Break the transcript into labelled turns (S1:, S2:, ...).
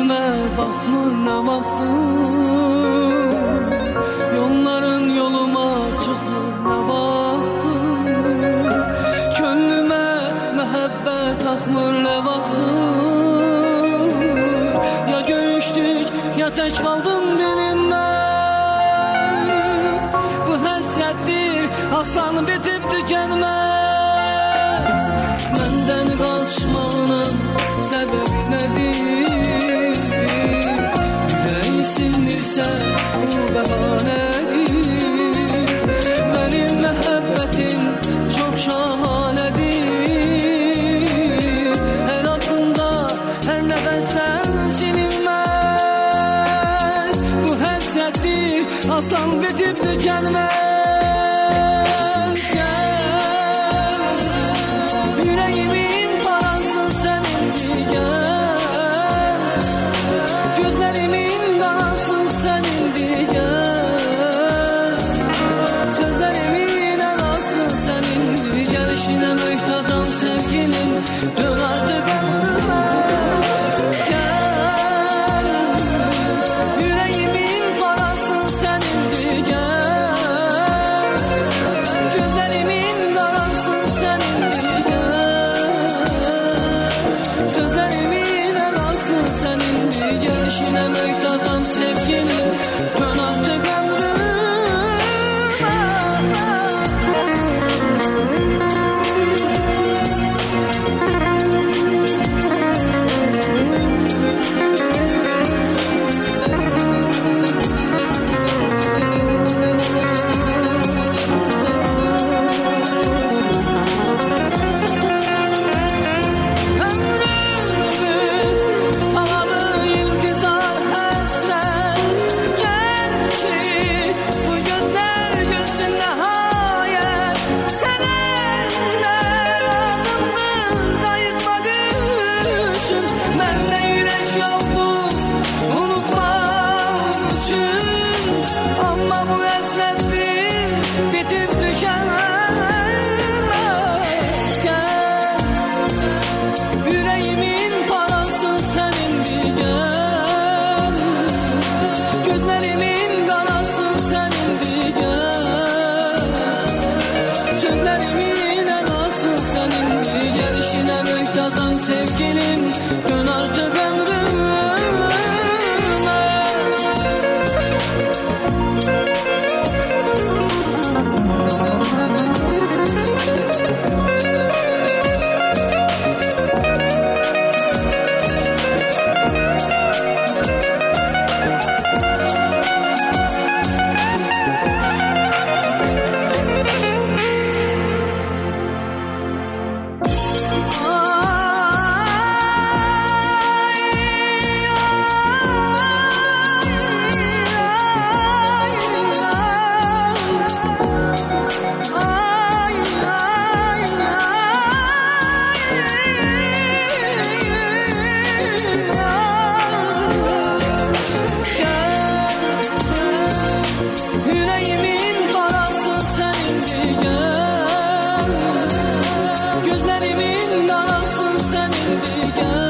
S1: Önüme bakmır ne vaxtım, yolların yoluma çıxır ne vaxtım. Könlüme məhəbbət axmır ne vaxtım. Ya görüşdük ya tək qaldım bilinməz. Bu həsrətdir asan bitib tükənməz. Məndən qaçmağının səbəbi nədir? Ürəyi silmirsə bu bəhanədir. Mənim məhəbbətim çox şahanədir. Hər addımda, hər nəfəsdən silinməz. Bu həsrətdir asan bitib tükənməz. Yüreğimin parasın senindir gel. Gözlerimin kanasın senindir gel. Sözlerimin anasın senindir. Gelişine mühtacam sevgilim, dön artık ömrüme gel. Yüreğimin parasın senindir gel. Gözlerimin kanasın senindir. Sözlerimin anası senindir. Gelişine mühtacam sevgilim, dön artık ömrüme. Sevgilim, dön artık ömrüme. Gözlerimin kanasın senindir gel.